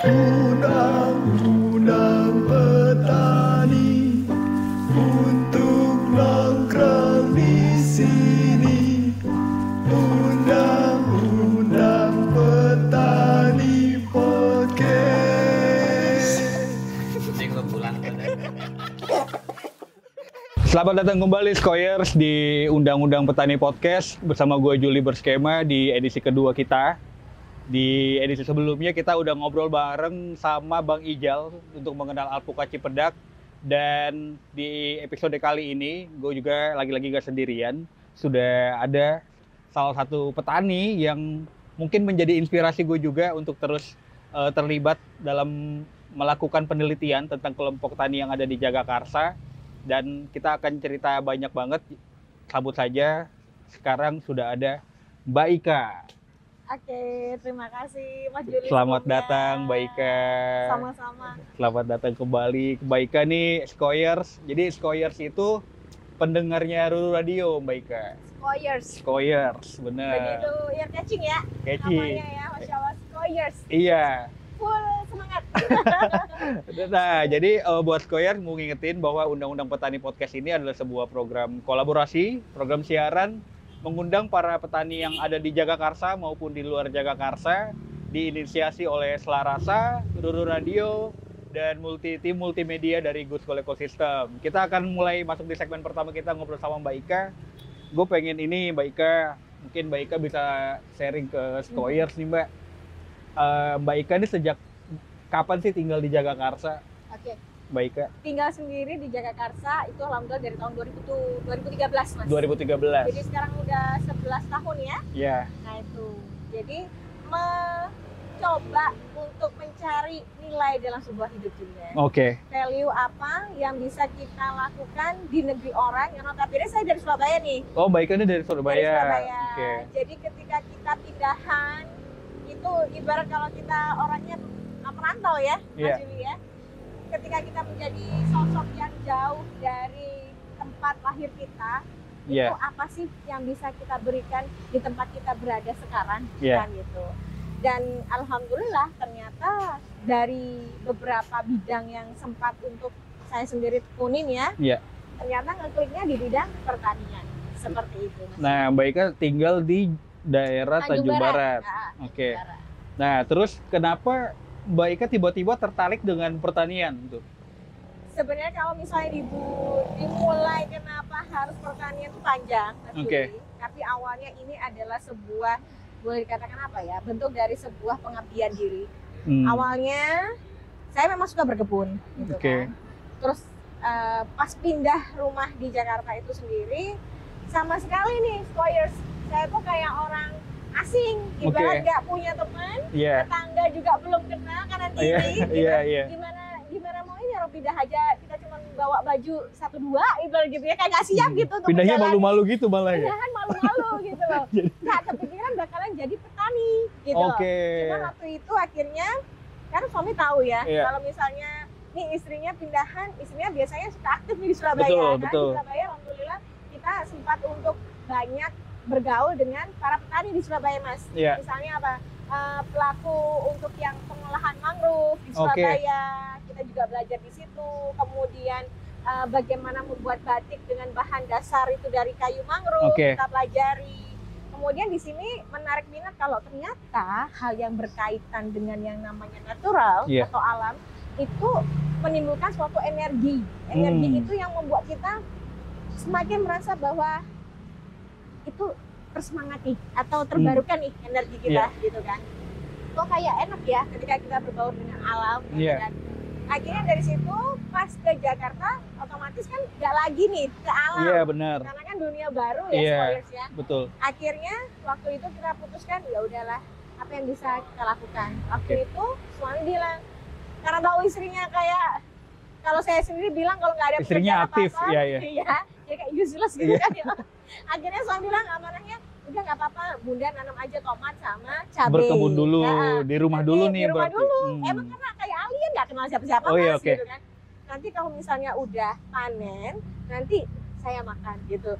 Undang-undang petani untuk nongkrong di sini. Undang-undang petani podcast. Selamat datang kembali Skoyers di Undang-Undang Petani Podcast bersama gue Juli Berskema di edisi kedua kita. Di edisi sebelumnya kita udah ngobrol bareng sama Bang Ijal untuk mengenal alpukat Cipedak. Dan di episode kali ini gue juga lagi-lagi gak sendirian. Sudah ada salah satu petani yang mungkin menjadi inspirasi gue juga untuk terus terlibat dalam melakukan penelitian tentang kelompok tani yang ada di Jagakarsa. Dan kita akan cerita banyak banget. Sambut saja, sekarang sudah ada Mbak Ika. Oke, terima kasih Mas Juli. Selamat datang Mbak Ika. Sama-sama. Selamat datang kembali. Mbak Ika nih Skoyers. Jadi Skoyers itu pendengarnya Ruru Radio Mbak Ika. Skoyers, benar. Begitu ear catching ya? Catchy. Namanya ya, Masya Allah, Skoyers. Iya. Full semangat. Nah, jadi buat Skoyers mau ngingetin bahwa Undang-Undang Petani Podcast ini adalah sebuah program kolaborasi, program siaran mengundang para petani yang ada di Jagakarsa maupun di luar Jagakarsa, diinisiasi oleh Selarasa, Ruru Radio, dan tim multimedia dari Good School Ecosystem. Kita akan mulai masuk di segmen pertama kita ngobrol sama Mbak Ika. Gue pengen ini Mbak Ika, mungkin Mbak Ika bisa sharing ke Skoyers nih Mbak. Mbak Ika ini sejak kapan sih tinggal di Jagakarsa? Oke. Mbak Ika? Tinggal sendiri di Jagakarsa itu alhamdulillah dari tahun 2013 Mas. 2013. Jadi sekarang udah 11 tahun ya. Iya. Nah itu. Jadi mencoba untuk mencari nilai dalam sebuah hidup juga. Oke. Value apa yang bisa kita lakukan di negeri orang yang notabene saya dari Surabaya nih. Oh, Mbak Ika ini dari Surabaya. Dari Surabaya. Oke. Jadi ketika kita pindahan itu ibarat kalau kita orangnya perantau ya, Iya. Mas Juli ya. Ketika kita menjadi sosok yang jauh dari tempat lahir kita, Iya. itu apa sih yang bisa kita berikan di tempat kita berada sekarang, Iya. kan gitu. Dan alhamdulillah ternyata dari beberapa bidang yang sempat untuk saya sendiri tekunin ya, Iya. ternyata ngekliknya di bidang pertanian seperti itu. Mas. Nah, Mbak Ika tinggal di daerah Tanjung Barat. Nah, Oke. Tanjung Barat. Nah, terus kenapa Mbak Ika tiba-tiba tertarik dengan pertanian tuh? Sebenarnya kalau misalnya dimulai kenapa harus pertanian itu panjang, Mas Oke. Juli. Tapi awalnya ini adalah sebuah, boleh dikatakan apa ya, bentuk dari sebuah pengabdian diri. Awalnya saya memang suka berkebun, gitu Oke. kan. Terus pas pindah rumah di Jakarta itu sendiri, sama sekali nih Skoyers, saya tuh kayak orang asing, ibarat nggak punya teman, Iya. tetangga juga belum kenal kanan Iya, kiri, gitu. iya. Gimana mau ini orang pindah aja, kita cuma bawa baju 1-2 ibarat gitu ya, kayak nggak siap gitu untuk Pindahnya menjalani. malu-malu gitu malah ya? Pindahan malu-malu gitu loh. Nggak kepikiran bakalan jadi petani gitu loh. Oke. Cuma waktu itu akhirnya, kan suami tahu ya, Iya. kalau misalnya nih istrinya pindahan, istrinya biasanya suka aktif nih di Surabaya. Betul, kan? betul. Di Surabaya alhamdulillah kita sempat untuk banyak bergaul dengan para petani di Surabaya, Mas. Iya. Misalnya apa? Pelaku untuk yang pengolahan mangrove di Surabaya, kita juga belajar di situ. Kemudian bagaimana membuat batik dengan bahan dasar itu dari kayu mangrove, Oke. kita pelajari. Kemudian di sini menarik minat kalau ternyata hal yang berkaitan dengan yang namanya natural Iya. atau alam itu menimbulkan suatu energi. Energi itu yang membuat kita semakin merasa bahwa itu tersemangat nih atau terbarukan nih energi kita gitu kan. Kok kayak enak ya ketika kita berbaur dengan alam gitu Iya. kan. Akhirnya dari situ pas ke Jakarta otomatis kan nggak lagi nih ke alam. Iya, benar. Karena kan dunia baru ya Iya. Skoyers ya. Betul. Akhirnya waktu itu kita putuskan ya udahlah apa yang bisa kita lakukan. Waktu itu suami bilang karena tahu istrinya kayak kalau saya sendiri bilang kalau nggak ada Istrinya pekerjaan aktif, apa-apa, iya, iya. ya kayak useless gitu Iya. kan ya. Akhirnya suami bilang amanahnya udah nggak apa-apa, bunda nanam aja tomat sama cabai. Berkebun dulu, Nah, di rumah dulu nih di rumah berarti. dulu. Emang karena kayak alien nggak kenal siapa-siapa Oh, iya, Mas oke. gitu kan. Nanti kalau misalnya udah panen, nanti saya makan gitu.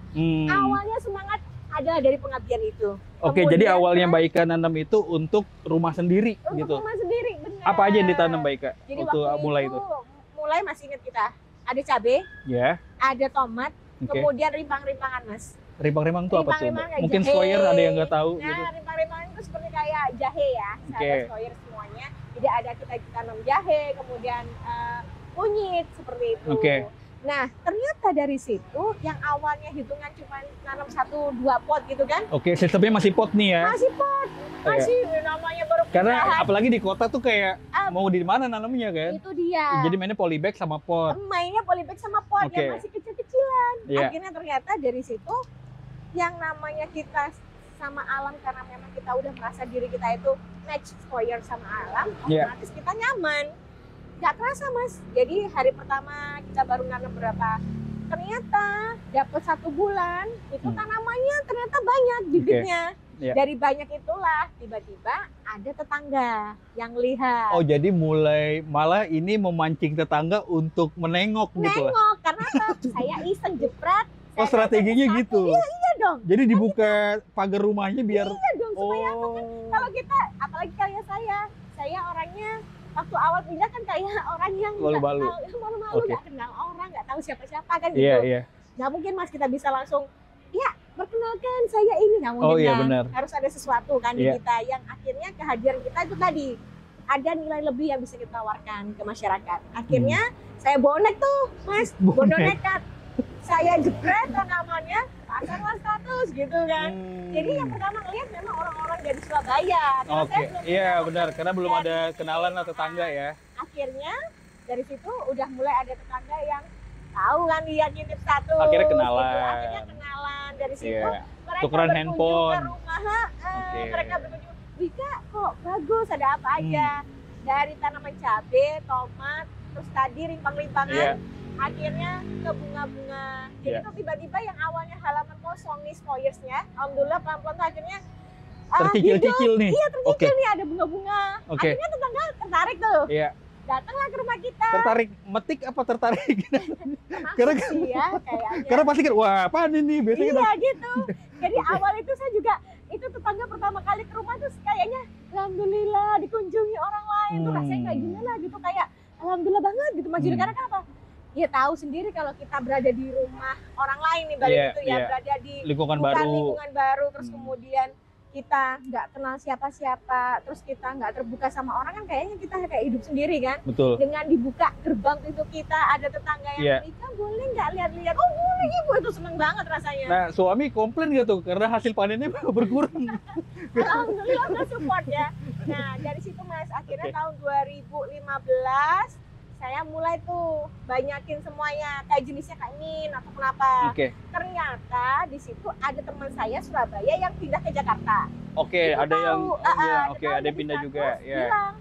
Awalnya semangat adalah dari pengabdian itu. Oke, jadi Kemudian awalnya kan, Mbak Ika nanam itu untuk rumah sendiri untuk gitu. rumah sendiri, benar. Apa aja yang ditanam Mbak Ika Jadi waktu waktu mulai itu, itu? mulai masih ingat kita. Ada cabai, Ya, ada tomat, oke. kemudian rimpang-rimpangan mas. Rimpang-rimpang itu apa tuh? Rimpang-rimpang Mbak? kayak Mungkin jahe. squire ada yang nggak tahu Nah, gitu. rimpang-rimpangan itu seperti kayak jahe ya. Oke. Ada squire semuanya. Jadi ada kita tanam jahe, kemudian kunyit seperti itu. Oke. Nah, ternyata dari situ yang awalnya hitungan cuma nanam 1-2 pot gitu kan, Oke, sistemnya masih pot nih ya. masih pot, masih namanya baru Karena pindahan. apalagi di kota tuh kayak Ah, mau di mana nanamnya kan. itu dia. Jadi mainnya polybag sama pot. Mainnya polybag sama pot Oke. yang masih kecil-kecilan. Iya. Akhirnya ternyata dari situ yang namanya kita sama alam, karena memang kita udah merasa diri kita itu match square sama alam, Iya. otomatis kita nyaman. Gak kerasa mas. Jadi hari pertama kita baru nanam berapa, ternyata dapat 1 bulan itu tanamannya ternyata banyak bibitnya. Iya. Dari banyak itulah tiba-tiba ada tetangga yang lihat. Oh, jadi mulai malah ini memancing tetangga untuk menengok gitu lah. Nengok karena apa? Saya iseng jepret. Oh, saya strateginya dapat gitu. satu. Iya dong. Jadi dibuka pagar rumahnya biar Iya dong supaya oh. kalau kita, apalagi kayak saya orangnya waktu awal pindah kan kayak orang yang nggak Malu-malu. tahu, malu-malu, Oke. nggak kenal orang, nggak tahu siapa-siapa kan gitu. Iya, iya. Nggak mungkin mas kita bisa langsung, ya perkenalkan saya ini, nggak mungkin Oh, iya, kan. benar. Harus ada sesuatu kan di Iya. kita yang akhirnya kehadiran kita itu tadi ada nilai lebih yang bisa kita tawarkan ke masyarakat. Akhirnya saya bonek tuh mas, bodoh Bonek. nekat. Saya jepret tanamannya, pasarlah 100 gitu kan. Jadi yang pertama ngeliat memang orang-orang dari Surabaya. Karena Oke, saya belum iya kenal. benar, karena belum Dan ada kenalan atau tetangga ya. Akhirnya dari situ udah mulai ada tetangga yang tahu kan dia nitip status. Akhirnya kenalan. Gitu. Akhirnya kenalan dari situ. Iya. Mereka Tukeran berkunjung handphone. ke rumah, Oke. mereka berkunjung. Wika kok bagus, ada apa aja? Dari tanaman cabai, tomat, terus tadi rimpang-rimpangan. Iya. Akhirnya ke bunga-bunga. Jadi Iya. tuh tiba-tiba yang awalnya halaman kosong nih spoilersnya, alhamdulillah pelan-pelan tuh akhirnya Tercicil-cicil nih. Iya tercicil Oke. nih, ada bunga-bunga. Oke. Akhirnya tetangga tertarik tuh. Iya. Datanglah ke rumah kita. Tertarik metik apa tertarik? Masuk Karena- sih ya kayaknya. Karena pasti kan, wah apaan ini? Biasanya Iya kan gitu. Jadi awal itu saya juga, itu tetangga pertama kali ke rumah tuh kayaknya alhamdulillah dikunjungi orang lain tuh rasanya kayak gimana gitu, kayak alhamdulillah banget gitu Mas Juri. Karena kenapa? Ya tahu sendiri kalau kita berada di rumah orang lain nih balik Iya, itu ya, iya. berada di lingkungan bukan baru. lingkungan baru, terus Hmm. kemudian kita nggak kenal siapa-siapa, terus kita nggak terbuka sama orang kan kayaknya kita kayak hidup sendiri kan. Betul. Dengan dibuka gerbang pintu kita ada tetangga Iya. yang Rika boleh nggak lihat-lihat? Oh boleh ibu, itu seneng banget rasanya. Nah, suami komplain gak tuh karena hasil panennya berkurang. Alhamdulillah udah support ya. Nah dari situ mas, akhirnya Oke. tahun 2015 saya mulai tuh banyakin semuanya kayak jenisnya kayak min atau kenapa. Oke. Ternyata di situ ada teman saya Surabaya yang pindah ke Jakarta. Oke, Itu ada yang tahu, iya, dia oke, tahu ada yang dari pindah status, juga, ya. bilang,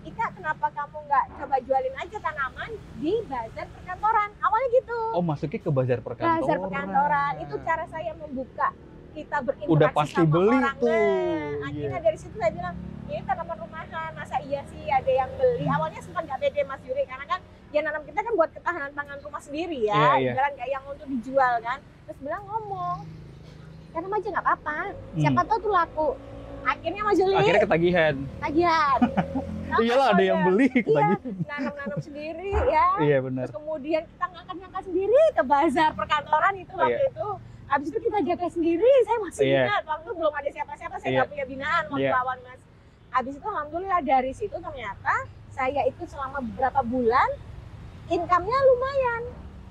Ika kenapa kamu nggak coba jualin aja tanaman di bazar perkantoran? Awalnya gitu. Oh, masuknya ke bazar perkantoran. Bazar perkantoran itu cara saya membuka kita berinteraksi Udah pasti sama beli orang. tuh. Nah, akhirnya Iya. dari situ saya bilang ini tanaman rumahan, masa iya sih ada yang beli? Awalnya sempat nggak pede Mas Yuri karena kan ya nanam kita kan buat ketahanan pangan rumah sendiri Iya, ya, iya. ibarat kayak yang untuk dijual kan. Terus bilang ngomong, tanam aja nggak apa-apa, siapa tahu tuh laku. Akhirnya Mas Yuri Akhirnya ketagihan. tagihan. Iyalah ada yang beli Iya, ketagihan. nanam-nanam sendiri ya. Iya benar. Terus kemudian kita ngangkat-ngangkat sendiri ke bazar perkantoran itu waktu Iya. itu. Habis itu kita jaga sendiri, saya masih Iya. ingat waktu belum ada siapa-siapa, saya Iya. nggak punya binaan waktu Iya. awal mas. Habis itu alhamdulillah dari situ ternyata saya itu selama beberapa bulan income-nya lumayan,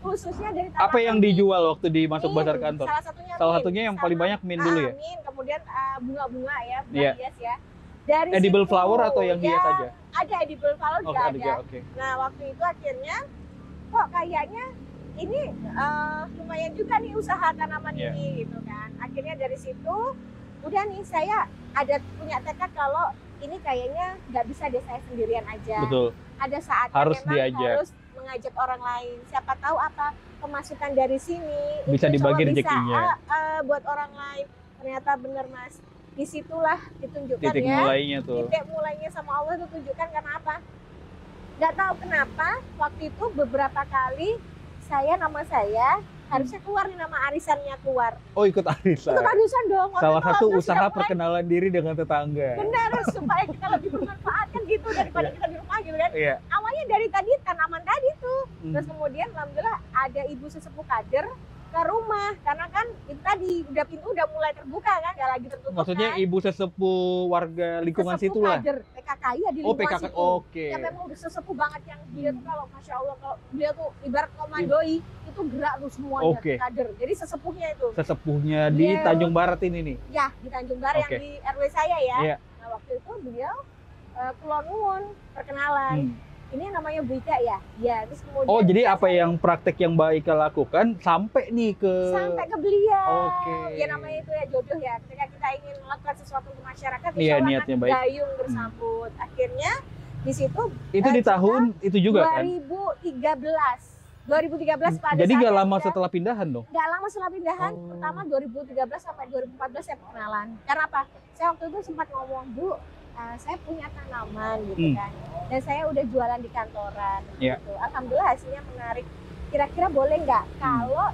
khususnya dari tanaman Apa yang dijual waktu di masuk mint. bazar kantor? Salah satunya Salah mint. satunya yang Sama- paling banyak mint dulu ya? Mint, kemudian bunga-bunga ya, bunga Iya. hias ya. Dari Edible situ, flower atau yang hias ya, saja? Ada edible flower Oke, juga ada ada. juga. Oke. Nah waktu itu akhirnya kok kayaknya ini lumayan juga nih usaha tanaman Iya. ini gitu kan. Akhirnya dari situ udah nih saya ada punya tekad kalau ini kayaknya nggak bisa deh saya sendirian aja. Betul. Ada saatnya Harus memang diajak. harus mengajak orang lain. Siapa tahu apa pemasukan dari sini Bisa itu dibagi insya Allah rezekinya. bisa, buat orang lain. Ternyata bener mas. Disitulah ditunjukkan Titik ya. mulainya tuh. Titik mulainya sama Allah itu tunjukkan karena apa? Gak tahu kenapa waktu itu beberapa kali nama saya harusnya keluar nih nama arisannya keluar. Oh, ikut arisan. Itu arisan dong. Waktu Salah itu satu Alhamdulillah usaha sudah mulai perkenalan diri dengan tetangga. benar supaya kita lebih bermanfaat kan gitu daripada Iya. kita di rumah Iya. Awalnya dari tadi tanaman tadi tuh. Hmm. Terus kemudian alhamdulillah ada ibu sesepuh kader ke rumah karena kan itu tadi udah pintu udah mulai terbuka kan, nggak lagi tertutup. Maksudnya kan. ibu sesepuh warga lingkungan situ Sesepuh lah. kader PKKI ya di Oh, lingkungan PKK. situ. Oke. Yang memang udah sesepuh banget yang dia tuh kalau masya Allah kalau dia tuh ibarat komandoi itu gerak tuh semuanya Oke. kader. Jadi sesepuhnya itu Sesepuhnya di Beliau- Tanjung Barat ini nih. ya di Tanjung Barat Oke. yang di RW saya ya. Iya. Nah waktu itu beliau Kulon Nuwun perkenalan. Hmm. Ini namanya Bu Ika ya. Ya terus kemudian Oh, jadi kita apa yang praktek yang Mbak Ika lakukan sampai nih ke sampai ke beliau. Oke. Ya namanya itu ya jodoh ya. Ketika kita ingin melakukan sesuatu untuk masyarakat, Iya, insya Allah niatnya akan baik. gayung bersambut. Akhirnya di situ itu di kita tahun itu juga kan? 2013 pada Jadi saat nggak yang lama udah- setelah pindahan dong? nggak lama setelah pindahan. Oh. Pertama 2013 sampai 2014 saya perkenalan. Karena apa? Saya waktu itu sempat ngomong, Bu, saya punya tanaman gitu Hmm. kan. Dan saya udah jualan di kantoran Iya. gitu. Alhamdulillah hasilnya menarik. Kira-kira boleh nggak kalau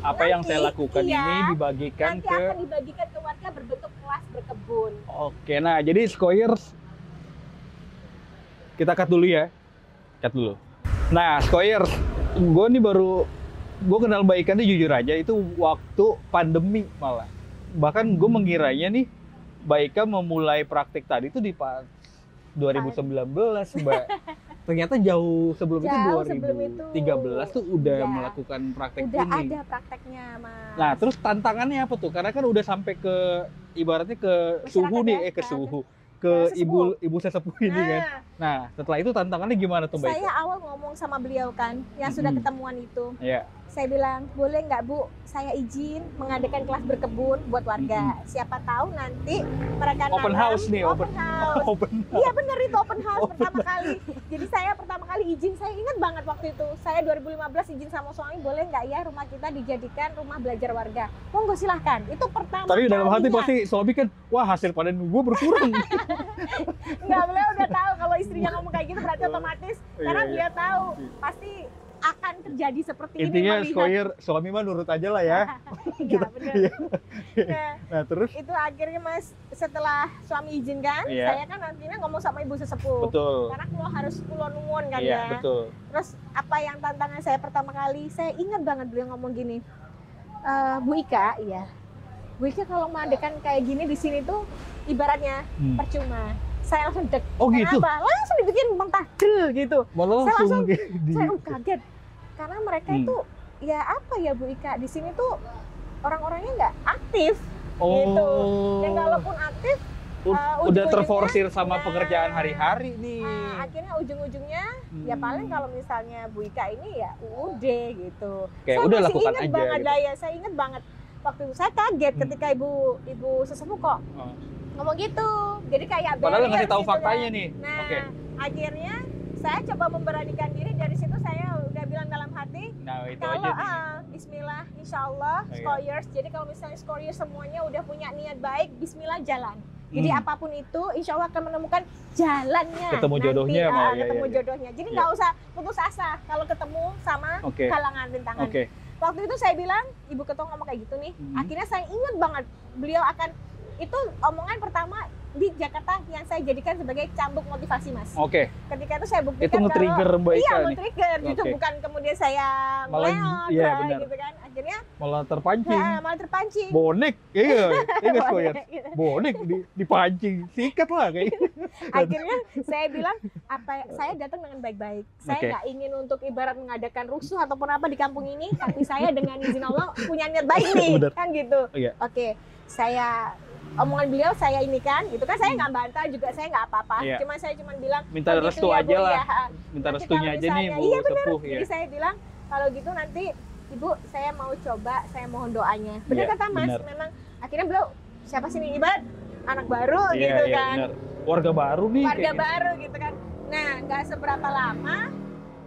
Apa yang saya Nanti, lakukan iya, ini dibagikan nanti ke akan dibagikan ke warga berbentuk kelas berkebun. Oke, nah jadi Skoyers kita cut dulu ya. Cut dulu. Nah, Skoyers, gue nih gue kenal Mbak Ika nih jujur aja itu waktu pandemi malah. Bahkan gue mengiranya nih Mbak Ika memulai praktik tadi itu di 2019, Mbak. Ternyata jauh sebelum itu Jauh sebelum itu. 2013 tuh udah Iya. melakukan praktek Udah ini. ada prakteknya, Mas. Nah, terus tantangannya apa tuh? Karena kan udah sampai ke ibaratnya ke Masyarakat suhu nih, ya, ke kan? suhu, Ke ke sesepuh. ibu sesepuh ini kan. Nah, Nah, setelah itu tantangannya gimana tuh, Mbak saya Ika? awal ngomong sama beliau kan, yang sudah Mm-mm. ketemuan itu. Iya. Saya bilang, boleh nggak Bu, saya izin mengadakan kelas berkebun buat warga. Siapa tahu nanti mereka Open nanam, house nih, open house. Open. Iya benar itu open house pertama kali. Jadi saya pertama kali izin, saya ingat banget waktu itu. Saya 2015 izin sama suami, boleh nggak ya rumah kita dijadikan rumah belajar warga? Monggo silahkan. Itu pertama Tapi dalam hati kalinya. pasti suami kan, wah hasil panen gue berkurang. Nggak, beliau udah tahu kalau istrinya ngomong kayak gitu berarti otomatis. Karena Iya, beliau tahu pasti akan terjadi seperti Intinya ini. Skoyer, suami mah nurut aja lah ya. Iya benar. Iya. Nah, Nah, terus itu akhirnya Mas setelah suami izinkan, Iya. saya kan nantinya ngomong sama ibu sesepuh. betul. Karena kalau harus kulon nuwun kan Iya, ya. betul. Terus apa yang tantangan saya pertama kali, saya ingat banget beliau ngomong gini, Bu Ika, iya. Bu Ika kalau mengadakan kayak gini di sini tuh ibaratnya percuma. Saya langsung dek. Oh gitu. Kenapa? Langsung dibikin mentah del gitu. Malah Saya langsung langsung- di Saya kaget. Karena mereka itu ya apa ya Bu Ika, di sini tuh orang-orangnya nggak aktif. gitu. Dan kalaupun aktif, udah ujung-ujungnya, terforsir sama nah, pekerjaan hari-hari nih. akhirnya ujung-ujungnya ya paling kalau misalnya Bu Ika ini ya UUD gitu. Kayak Saya udah masih lakukan ingat aja banget gitu. lah ya, saya ingat banget waktu itu saya kaget ketika ibu sesepuh kok Oh. ngomong gitu. Jadi kayak Padahal barrier ngasih tahu gitu faktanya kan. nih. Nah, Oke. akhirnya saya coba memberanikan diri, dari situ saya udah bilang dalam hati, Nah, itu kalau aja nih. Bismillah, Insya Allah, Iya. Skoyers. Jadi kalau misalnya Skoyers semuanya udah punya niat baik, Bismillah jalan. Jadi apapun itu, Insya Allah akan menemukan jalannya. Ketemu nanti, jodohnya, Mbak. Iya, ketemu iya. jodohnya. Jadi nggak usah putus asa kalau ketemu sama Oke. halangan rintangan. Oke. Waktu itu saya bilang, Ibu Ketua ngomong kayak gitu nih. Akhirnya saya ingat banget, beliau akan, itu omongan pertama di Jakarta yang saya jadikan sebagai cambuk motivasi, Mas. Oke. Ketika itu saya buktikan Itu nge-trigger Mbak iya, Ika nih. nge-trigger gitu, Oke. bukan kemudian saya Malah, meleot iya, lah, benar. gitu kan. Akhirnya Malah terpancing. malah terpancing. Bonek. Iya, iya Skoyer. Gitu. Bonek dipancing. Sikat lah kayak. Akhirnya saya bilang, saya datang dengan baik-baik. Saya Oke. nggak ingin untuk ibarat mengadakan rusuh ataupun apa di kampung ini, tapi saya dengan izin Allah punya niat baik nih, Benar. kan gitu. Iya. Oke, saya omongan beliau saya ini kan, itu kan saya nggak bantah juga, saya nggak apa-apa. Iya. Cuma bilang Minta "Oh, gitu restu ya, aja Bu, lah. ya." Minta Nanti restunya kalau aja nih misalnya- Bu iya, benar. Sepuh ya. Jadi saya bilang kalau gitu nanti Ibu saya mau coba, saya mohon doanya. Benar Iya, kata Mas, benar. memang akhirnya beliau siapa sih nih ibarat anak baru Iya, gitu iya, kan. benar. Warga baru nih. Warga kayaknya. baru gitu kan. Nah, nggak seberapa lama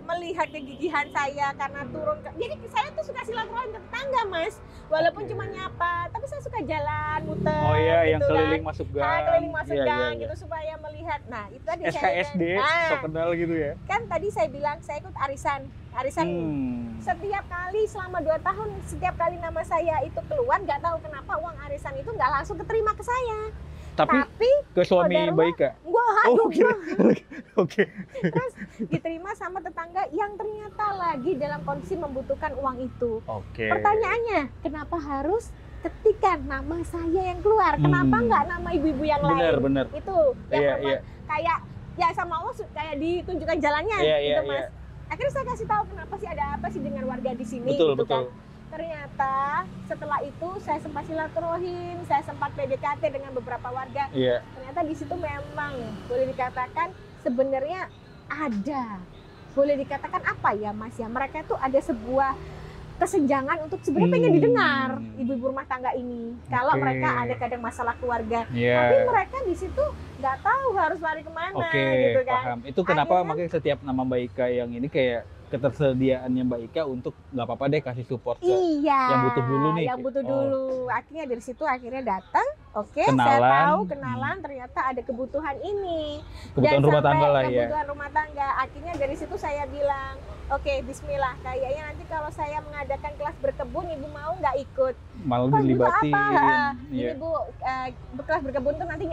melihat kegigihan saya karena turun ke, jadi saya tuh suka silaturahmi ke tetangga, Mas. Walaupun cuma nyapa, tapi saya suka jalan muter. Oh iya, yang gitu keliling kan. masuk gang. Keliling masuk Iya, gang iya, iya. gitu supaya melihat. Nah, itu tadi SKSD, saya so kenal gitu ya. kan tadi saya bilang saya ikut arisan. Setiap kali selama 2 tahun, setiap kali nama saya itu keluar, nggak tahu kenapa uang arisan itu nggak langsung keterima ke saya. Tapi ke suami Saudara Mbak Ika? gua Oh, aduh kira. Oke. terus diterima sama tetangga yang ternyata lagi dalam kondisi membutuhkan uang itu. Oke. Pertanyaannya, kenapa harus ketika nama saya yang keluar? Kenapa nggak nama ibu-ibu yang lain? Bener. Itu yang Iya, memang iya. kayak ya sama Allah kayak ditunjukkan jalannya Iya, gitu iya, Mas. iya. Akhirnya saya kasih tahu kenapa sih ada apa sih dengan warga di sini Betul, gitu betul. kan. Ternyata setelah itu saya sempat silaturahim, saya sempat PDKT dengan beberapa warga. Iya. Ternyata di situ memang boleh dikatakan sebenarnya ada, boleh dikatakan apa ya Mas ya, mereka tuh ada sebuah kesenjangan untuk sebenarnya pengen didengar ibu-ibu rumah tangga ini kalau Oke. mereka ada kadang masalah keluarga, Iya. tapi mereka di situ nggak tahu harus lari kemana Oke, gitu kan. paham. Itu kenapa Akhirnya- makanya setiap nama Mbak Ika yang ini kayak ketersediaannya Mbak Ika untuk nggak apa-apa deh kasih support ke Iya, yang butuh dulu nih. yang butuh Oh. dulu. Akhirnya dari situ akhirnya datang, oke, Kenalan. saya tahu kenalan ternyata ada kebutuhan ini. kebutuhan Dan rumah sampai tangga lah ya. kebutuhan rumah tangga. Akhirnya dari situ saya bilang, oke, Bismillah. Kayaknya nanti kalau saya mengadakan kelas berkebun, ibu mau nggak ikut? Malah Kelas dilibatin. apa? Iya. Ini bu, kelas berkebun tuh nanti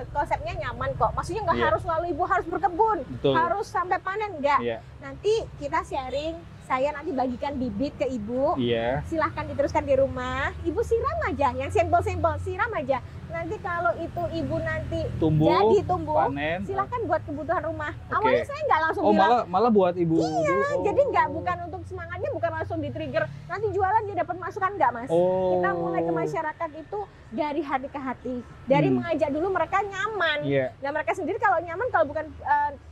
konsepnya nyaman kok. Maksudnya nggak Iya. harus selalu ibu harus berkebun, Betul. harus sampai panen nggak. Iya. Nanti kita sharing. Saya nanti bagikan bibit ke ibu. Iya. Silahkan diteruskan di rumah. Ibu siram aja, yang sampel-sampel siram aja. Nanti kalau itu ibu nanti Tumbuh, jadi tumbuh, panen. silahkan buat kebutuhan rumah. Oke. Awalnya saya nggak langsung Oh, bilang, malah buat ibu. Iya, dulu. jadi nggak bukan untuk semangatnya bukan langsung di-trigger. Nanti jualan dia dapat masukan nggak mas? Oh. Kita mulai ke masyarakat itu dari hati ke hati, dari mengajak dulu mereka nyaman. Iya. Dan mereka sendiri kalau nyaman, kalau bukan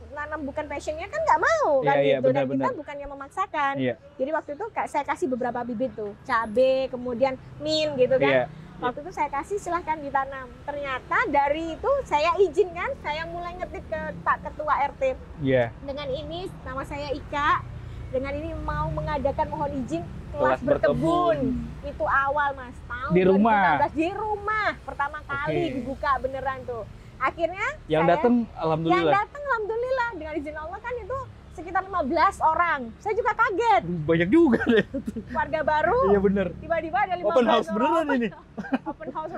nanam bukan passionnya kan nggak mau kan Iya, gitu. Dan benar-benar. kita bukannya memaksakan. Iya. Jadi waktu itu saya kasih beberapa bibit tuh, cabe, kemudian mint gitu kan. Iya. Waktu itu saya kasih silahkan ditanam. Ternyata dari itu saya izinkan, saya mulai ngetip ke Pak Ketua RT. Iya. Dengan ini nama saya Ika. Dengan ini mau mengadakan mohon izin Kelas kelas berkebun. Itu awal mas, tahun Di rumah? 2016 di rumah pertama kali Oke. dibuka beneran tuh. Akhirnya Yang saya- datang yang alhamdulillah. datang alhamdulillah dengan izin Allah kan itu sekitar 15 orang. Saya juga kaget. Banyak juga deh. Warga baru Iya bener. tiba-tiba ada 15 Open house orang. beneran ini. Open house.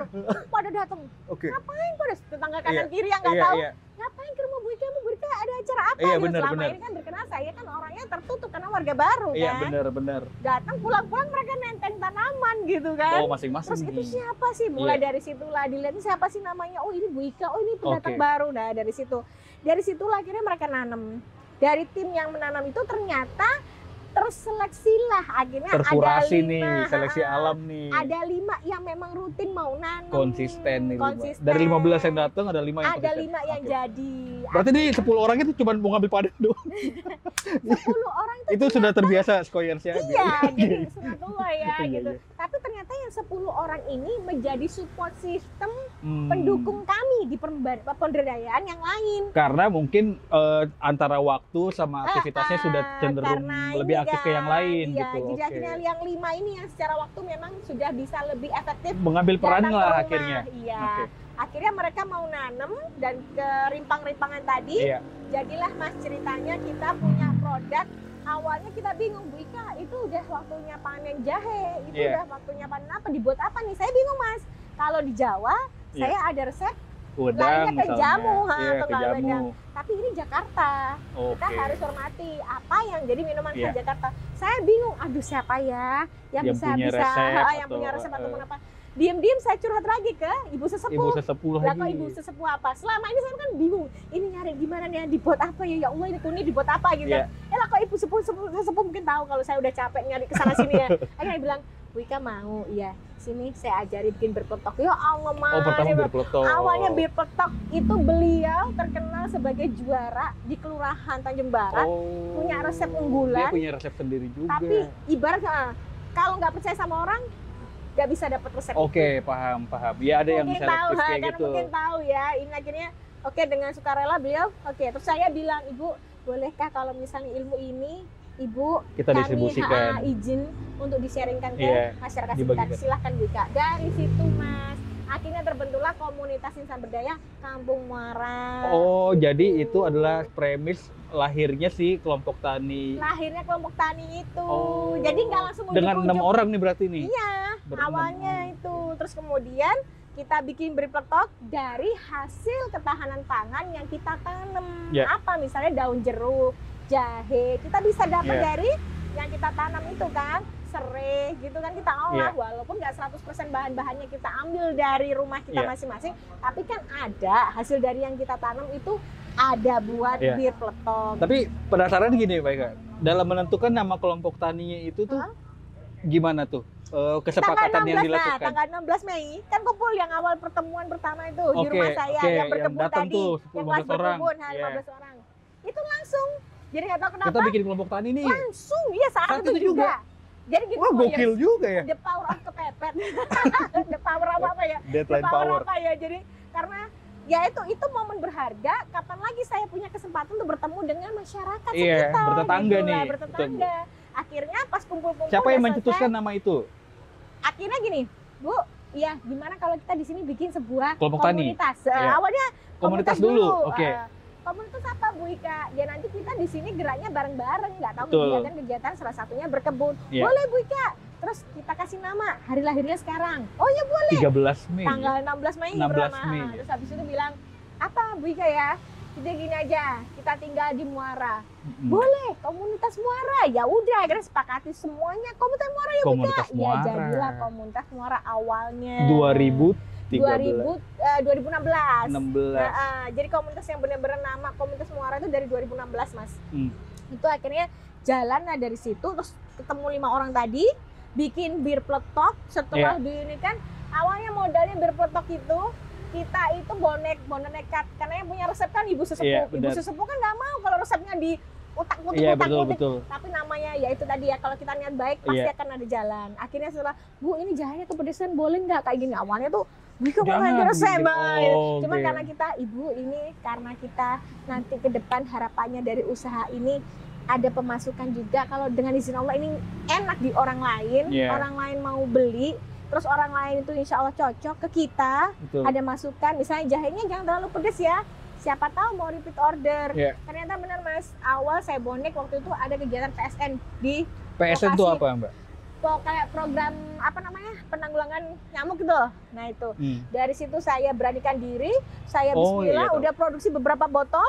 Pada datang. Oke. Ngapain pada tetangga kanan Iya. kiri yang nggak Iya, tahu. iya. Ngapain ke rumah Bu Ika? Bu Ika ada acara apa? Iya, gitu. benar, Selama benar. ini kan terkenal saya kan orangnya tertutup karena warga baru Iya kan. bener. Datang pulang-pulang mereka nenteng tanaman gitu kan. Oh masing-masing. Terus itu siapa sih? Mulai Iya. dari situlah dilihat ini siapa sih namanya. Oh ini Bu Ika, oh ini pendatang Oke. baru. Nah dari situ. Dari situlah akhirnya mereka nanam. Dari tim yang menanam itu ternyata terseleksilah akhirnya Terkurasi ada 5. nih, seleksi alam nih. Ada 5 yang memang rutin mau nanam. Konsisten nih. Konsisten. Dari 15 yang datang ada 5 yang Ada konsisten. 5 yang Oke. jadi. Berarti nih 10 orang itu cuma mau ngambil panen doang. 10 orang Itu sudah terbiasa skoyersnya. Iya, jadi sunatullah ya Iya, gitu. iya. Tapi ternyata yang 10 orang ini menjadi support system Hmm. pendukung kami di pemberdayaan yang lain. Karena mungkin antara waktu sama aktivitasnya sudah cenderung Karena lebih ini aktif ke yang kan, lain iya, gitu. Jadi Oke. akhirnya yang 5 ini yang secara waktu memang sudah bisa lebih efektif Mengambil peran datang ke lah rumah. akhirnya. Iya. Oke. Akhirnya mereka mau nanam dan ke rimpang-rimpangan tadi. Iya. Jadilah mas ceritanya kita punya produk. Awalnya kita bingung, Bu Ika itu udah waktunya panen jahe, itu Iya. udah waktunya panen apa, dibuat apa nih? Saya bingung mas. Kalau di Jawa, Iya. saya ada resep, Udang larinya ke misalnya. jamu, Iya, atau ke nggak jamu. wedang. Tapi ini Jakarta, kita Oke. harus hormati apa yang jadi minuman khas Iya. Jakarta. Saya bingung, aduh siapa ya yang Yang bisa punya bisa resep yang atau, punya resep ataupun apa. Diem-diem saya curhat lagi ke ibu sesepuh. Ibu sesepuh Lah kok lagi. ibu sesepuh apa? Selama ini saya kan bingung. Ini nyari gimana nih dibuat apa ya? Ya Allah ini kuning dibuat apa gitu. Iya. Ya lah kok ibu sesepuh mungkin tahu kalau saya udah capek nyari kesana sini ya. Akhirnya dia bilang, Bu Ika mau, iya. Sini saya ajari bikin bir peletok. Ya Allah Mas. Oh pertama Dia bir bilang, peletok. awalnya bir peletok itu beliau terkenal sebagai juara di Kelurahan Tanjung Barat. Oh. punya resep Dia unggulan. punya resep sendiri juga. Tapi ibarat kalau nggak percaya sama orang, nggak bisa dapat resep. Oke, paham. Ya ada yang Mungkin tahu, selektif kayak karena gitu. mungkin tahu ya. Ini akhirnya oke dengan sukarela beliau. Oke, terus saya bilang, Ibu, bolehkah kalau misalnya ilmu ini Ibu Kita distribusikan. izin untuk di-sharingkan ke Iya, masyarakat dibagikan. sekitar. Silahkan buka. Dari situ Mas, akhirnya terbentuklah komunitas insan berdaya Kampung Muara. Oh, jadi itu adalah premis lahirnya si kelompok tani. Lahirnya kelompok tani itu. Oh. Jadi nggak langsung Dengan 6 ujuk-ujuk. orang nih berarti nih. Iya, Berenam. awalnya itu. Terus kemudian Kita bikin berpletok dari hasil ketahanan pangan yang kita tanam. Yeah. Apa misalnya daun jeruk, jahe, kita bisa dapat Yeah. dari yang kita tanam itu kan, serai gitu kan kita olah. Yeah. Walaupun nggak 100% bahan-bahannya kita ambil dari rumah kita Yeah. masing-masing, tapi kan ada hasil dari yang kita tanam itu ada buat Yeah. berpletok. Tapi penasaran gini Mbak Ika, dalam menentukan nama kelompok taninya itu tuh gimana tuh kesepakatan yang dilakukan? Tanggal 16 Mei kan kumpul yang awal pertemuan pertama itu di Oke, rumah saya oke, yang yang berkebun datang tadi, tuh yang 15 kelas orang. berkebun, Iya. 15 orang. Itu langsung. Jadi nggak tahu kenapa Kita bikin kelompok tani nih. langsung ya saat Saat itu itu juga. Jadi gitu. Wah, gokil juga ya. The power of kepepet. The power apa ya? Deadline The power. apa ya? Jadi karena ya itu momen berharga. Kapan lagi saya punya kesempatan untuk bertemu dengan masyarakat Iya, sekitar, bertetangga gitu nih. lah, bertetangga. Akhirnya pas kumpul-kumpul Siapa udah yang selesai, mencetuskan nama itu? akhirnya gini, Bu, ya gimana kalau kita di sini bikin sebuah Kelompok tani? komunitas? Iya. Awalnya Komunitas dulu. Oke. komunitas apa Bu Ika? Ya nanti kita di sini geraknya bareng-bareng, nggak tahu Betul. kegiatan-kegiatan salah satunya berkebun. Iya. Boleh Bu Ika. Terus kita kasih nama hari lahirnya sekarang. Oh ya boleh. 13 Mei. Tanggal 16 Mei 16 berapa? Mei. Terus habis itu bilang, apa Bu Ika ya? Kita gini aja, kita tinggal di Muara. Mm-mm. Boleh, komunitas Muara. Ya udah, akhirnya sepakati semuanya komunitas Muara ya Bu Ika. Komunitas Ya Muara. jadilah komunitas Muara awalnya. 2016. 16. Jadi komunitas yang benar-benar nama komunitas Muara itu dari 2016 Mas. Hmm. Itu akhirnya jalan lah dari situ, terus ketemu 5 orang tadi, bikin bir peletok. Setelah Iya. di ini kan awalnya modalnya bir peletok itu kita itu bonek nekat karena yang punya resep kan ibu sesepuh. Iya, Ibu benar. sesepuh kan nggak mau kalau resepnya di utak-utik Iya, utak-utik. betul. Tapi namanya ya itu tadi ya, kalau kita niat baik pasti Iya. akan ada jalan. Akhirnya setelah, Bu ini jahenya kepedesan boleh nggak kayak gini, awalnya tuh Bika mau Jangan, ngajar resep gitu. Bay. Oh, Cuman oke. karena kita ibu ini, karena kita nanti ke depan harapannya dari usaha ini ada pemasukan juga, kalau dengan izin Allah ini enak di orang lain, Iya. orang lain mau beli, terus orang lain itu insya Allah cocok ke kita, Betul. ada masukan, misalnya jahenya jangan terlalu pedes ya, siapa tahu mau repeat order. Iya. Ternyata benar Mas, awal saya bonek waktu itu ada kegiatan PSN di PSN itu lokasi. apa, Mbak? kayak program apa namanya penanggulangan nyamuk gitu loh. Nah itu dari situ saya beranikan diri, saya Oh, Bismillah iya, udah produksi beberapa botol,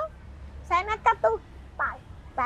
saya nekat tuh Pak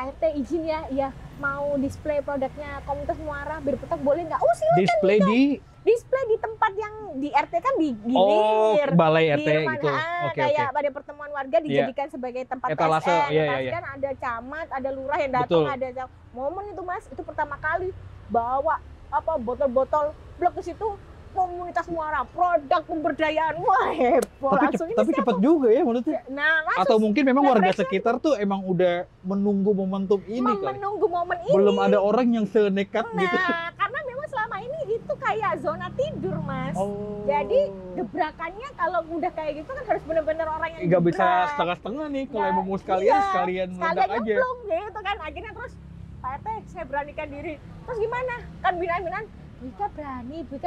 RT izin ya, ya mau display produknya komunitas Muara berpetok boleh nggak? Oh silakan. Display di Display di tempat yang di RT kan di Oh, gilir. balai Di RT rumah, gitu. Oke, kayak oke. pada pertemuan warga dijadikan sebagai tempat Etalase, PSN. iya, iya, iya. Kan ada camat, ada lurah yang datang, Betul. ada momen itu Mas, itu pertama kali bawa apa botol-botol blok ke situ komunitas Muara, produk pemberdayaan. Wah, heboh langsung ini Tapi siapa? cepat juga ya menurutnya. Nah, langsung Atau mungkin memang warga pressure. sekitar tuh emang udah menunggu momentum ini kali. menunggu momen ini. Belum ada orang yang senekat gitu. Nah, karena memang selama ini itu kayak zona tidur, Mas. Oh. Jadi gebrakannya kalau udah kayak gitu kan harus benar-benar orang yang nggak bisa gebrak. setengah-setengah nih kalau Nggak, emang mau sekalian iya, sekalian meledak sekalian aja. nyemplung gitu kan. Akhirnya terus Pak RT saya beranikan diri. Terus gimana? Kan binaan-binaan Bika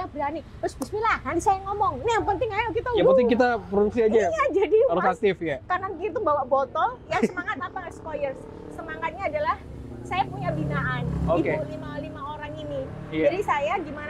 berani. Terus bismillah, nanti saya ngomong. Ini yang penting ayo kita Yang penting kita produksi aja. Iya, jadi Harus Mas, aktif ya. kanan gitu bawa botol. Yang semangat apa Skoyers? Semangatnya adalah saya punya binaan. Oke. Ibu lima orang ini. Iya. Jadi saya gimana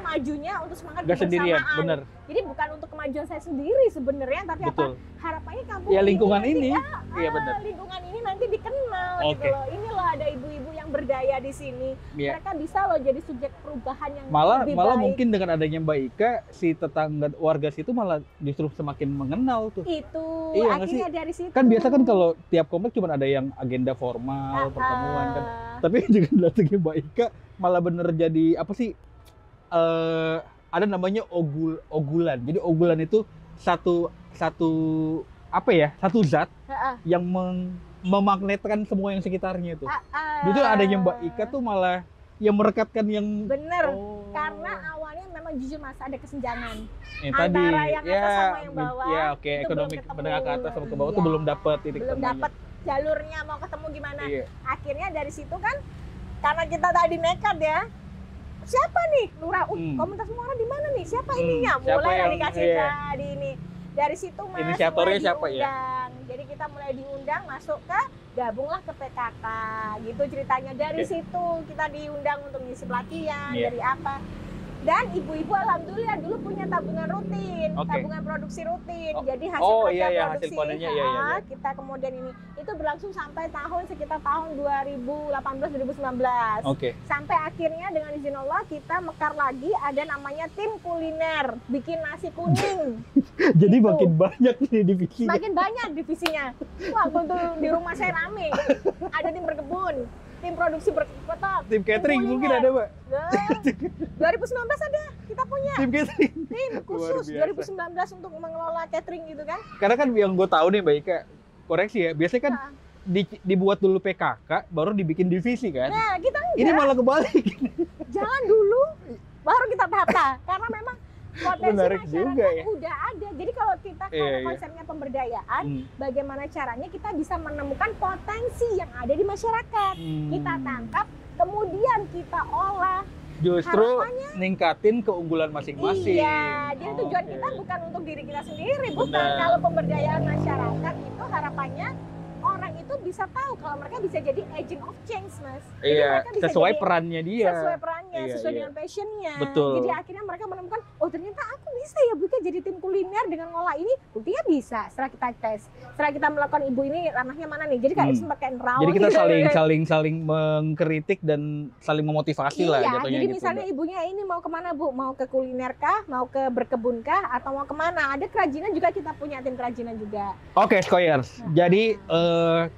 majunya untuk semangat Gak sendirian, kebersamaan. bener. Jadi bukan untuk kemajuan saya sendiri sebenarnya, tapi Betul. apa? Harapannya kampung Ya lingkungan nanti, ini. ya, Iya bener. lingkungan ini nanti dikenal Oke. gitu loh. Ini loh ada ibu-ibu yang berdaya di sini. Iya. Mereka bisa loh jadi subjek perubahan yang Malah lebih malah baik. mungkin dengan adanya Mbak Ika, si tetangga warga situ malah justru semakin mengenal tuh. Itu Iya nggak akhirnya dari situ. Kan biasa kan kalau tiap komplek cuma ada yang agenda formal, pertemuan kan. Tapi juga datangnya Mbak Ika malah bener jadi apa sih? Ada namanya ogulan. Jadi ogulan itu satu apa ya? Satu zat yang memagnetkan semua yang sekitarnya itu. Jadi adanya Mbak Ika tuh malah yang merekatkan yang bener. Oh. Karena awalnya memang jujur Mas ada kesenjangan. yang Antara yang atas sama yang bawah, ya oke, itu ekonomi belum ketemu. menengah ke atas sama ke bawah tuh Iya. belum dapat titik Belum temunya. dapat jalurnya mau ketemu gimana. Iya. Akhirnya dari situ kan karena kita tadi nekat ya. Siapa nih lurah? Komunitas Muara di mana nih? Siapa ininya? siapa Mulai yang- dikasih iya. tadi ini. Dari situ Mas Inisiatornya mulai siapa ya? diundang. Jadi kita mulai diundang masuk ke gabunglah ke PKK gitu ceritanya. Dari Oke. situ kita diundang untuk ngisi pelatihan, Iya. dari apa. Dan ibu-ibu alhamdulillah dulu punya tabungan rutin, tabungan produksi rutin. Jadi hasil hasil produksi panennya kita kemudian ini itu berlangsung sampai sekitar tahun 2018-2019. Sampai akhirnya dengan izin Allah kita mekar lagi, ada namanya tim kuliner, bikin nasi kuning. Jadi gitu. Makin banyak nih divisinya. Makin banyak divisinya. Wah, waktu di rumah saya rame. Ada tim berkebun, tim produksi berkotak, tim catering mungkin ada, Mbak. 2019 ada, kita punya tim catering, tim khusus 2019 untuk mengelola catering gitu kan. Karena kan yang gue tahu nih Mbak Ika, koreksi ya, biasanya kan dibuat dulu PKK, baru dibikin divisi kan. Nah, kita enggak. Ini malah kebalik. Jalan dulu, baru kita tata. Karena memang potensi menarik masyarakat juga ya. udah ada. Jadi kalau kita konsepnya pemberdayaan, bagaimana caranya kita bisa menemukan potensi yang ada di masyarakat. Kita tangkap, kemudian kita olah. Justru ningkatin keunggulan masing-masing. Iya, jadi tujuan kita bukan untuk diri kita sendiri, bukan. Kalau pemberdayaan masyarakat itu harapannya orang itu bisa tahu kalau mereka bisa jadi agent of change, Mas. Iya, sesuai perannya dia. Sesuai perannya, sesuai dengan passionnya. Betul. Jadi akhirnya mereka menemukan, oh ternyata aku bisa ya Bu jadi tim kuliner dengan ngolah ini. Buktinya bisa setelah kita tes. Setelah kita melakukan ibu ini ranahnya mana nih. Jadi kayak sempat kayak raw. Jadi kita saling mengkritik dan saling memotivasi lah jatuhnya. Jadi misalnya ibunya ini mau kemana Bu? Mau ke kuliner kah? Mau ke berkebun kah? Atau mau kemana? Ada kerajinan juga, kita punya tim kerajinan juga. Oke, Skoyers. Jadi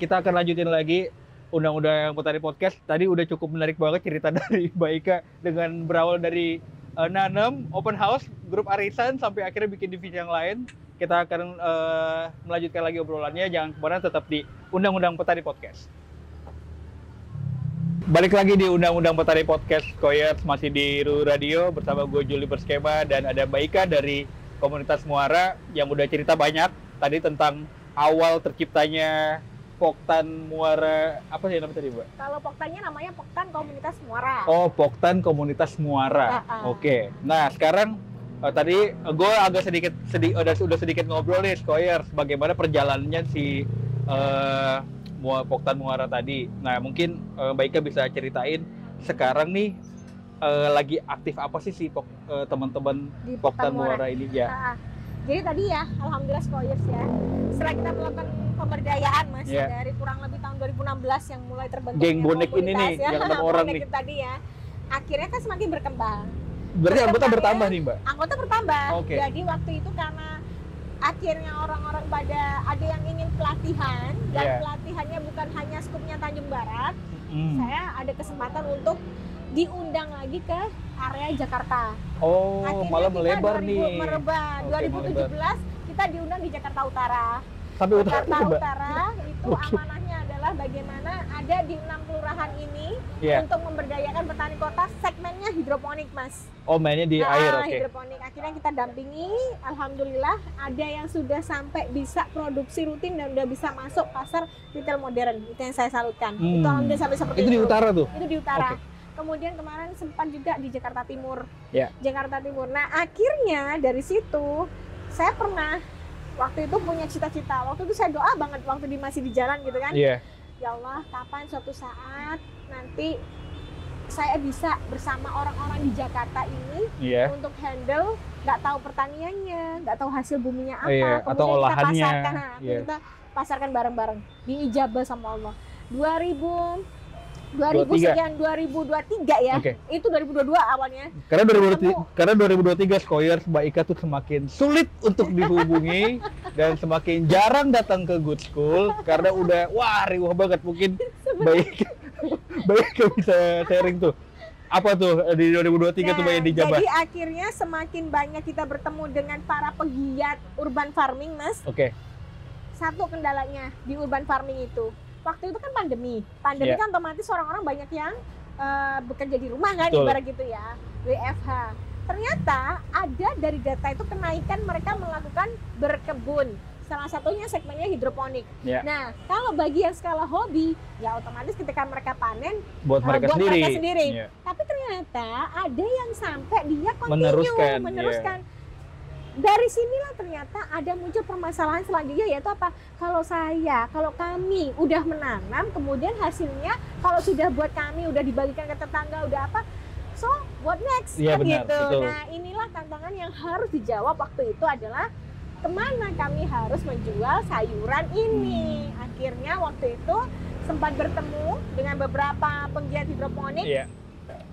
kita akan lanjutin lagi Undang-Undang Petani Podcast. Tadi udah cukup menarik banget cerita dari Mbak Ika dengan berawal dari nanam, open house, grup arisan, sampai akhirnya bikin divisi yang lain. Kita akan melanjutkan lagi obrolannya. Jangan kemana, tetap di Undang-Undang Petani Podcast. Balik lagi di Undang-Undang Petani Podcast, Skoyers, masih di Ruru Radio bersama gue Juli Berskema dan ada Mbak Ika dari komunitas Muara yang udah cerita banyak tadi tentang awal terciptanya Poktan Muara, apa sih namanya tadi, Mbak? Kalau Poktannya namanya Poktan Komunitas Muara. Oh, Poktan Komunitas Muara. Oke. Nah, sekarang tadi gue agak udah sedikit ngobrol nih, Skoyers, bagaimana perjalanannya si Poktan Muara tadi. Nah, mungkin Mbak Ika bisa ceritain sekarang nih lagi aktif apa sih teman-teman Poktan Muara ini ya? Jadi tadi ya, alhamdulillah Skoyers ya, setelah kita melakukan pemberdayaan Mas, dari kurang lebih tahun 2016 yang mulai terbentuknya geng bonek ini nih, yang 6 orang nih tadi ya, akhirnya kan semakin berkembang. Berarti anggota bertambah nih, Mbak? Anggota bertambah. Jadi waktu itu karena akhirnya orang-orang pada ada yang ingin pelatihan, dan pelatihannya bukan hanya skupnya Tanjung Barat, saya ada kesempatan untuk diundang lagi ke area Jakarta. Oh, akhirnya malah melebar nih. 2017 kita diundang di Jakarta Utara. Sampai Jakarta Utara itu amanahnya adalah bagaimana ada di 6 kelurahan ini untuk memberdayakan petani kota, segmennya hidroponik, Mas. Oh, mainnya di air, hidroponik. Akhirnya kita dampingi, alhamdulillah ada yang sudah sampai bisa produksi rutin dan udah bisa masuk pasar retail modern. Itu yang saya salutkan. Itu alhamdulillah sampai seperti itu. Itu di utara tuh? Itu di utara. Kemudian kemarin sempat juga di Jakarta Timur. Jakarta Timur. Nah, akhirnya dari situ saya pernah waktu itu punya cita-cita. Waktu itu saya doa banget waktu masih di jalan gitu kan. Ya Allah, kapan suatu saat nanti saya bisa bersama orang-orang di Jakarta ini untuk handle, nggak tahu pertaniannya, nggak tahu hasil buminya apa, kemudian atau olahannya. Kita pasarkan, kita pasarkan bareng-bareng. Diijabah sama Allah. 2023 ya. Itu 2022 awalnya. Karena 2023 Skoyers Mbak Ika tuh semakin sulit untuk dihubungi dan semakin jarang datang ke Good School karena udah riuh banget. Mungkin Mbak Ika bisa sharing tuh. Apa tuh di 2023 tuh banyak dijabah? Jadi akhirnya semakin banyak kita bertemu dengan para pegiat urban farming, Mas. Satu kendalanya di urban farming itu, waktu itu kan pandemi kan otomatis orang-orang banyak yang bekerja di rumah kan, ibarat gitu ya, WFH. Ternyata ada dari data itu kenaikan mereka melakukan berkebun. Salah satunya segmennya hidroponik. Nah, kalau bagi yang skala hobi, ya otomatis ketika mereka panen buat mereka sendiri. Tapi ternyata ada yang sampai dia meneruskan. Dari sinilah ternyata ada muncul permasalahan selanjutnya, yaitu apa? Kalau kami udah menanam, kemudian hasilnya kalau sudah buat kami udah dibagikan ke tetangga, udah apa? So, what next? Iya, Kan benar, gitu. betul. Nah, inilah tantangan yang harus dijawab waktu itu adalah kemana kami harus menjual sayuran ini. Akhirnya waktu itu sempat bertemu dengan beberapa penggiat hidroponik. Iya.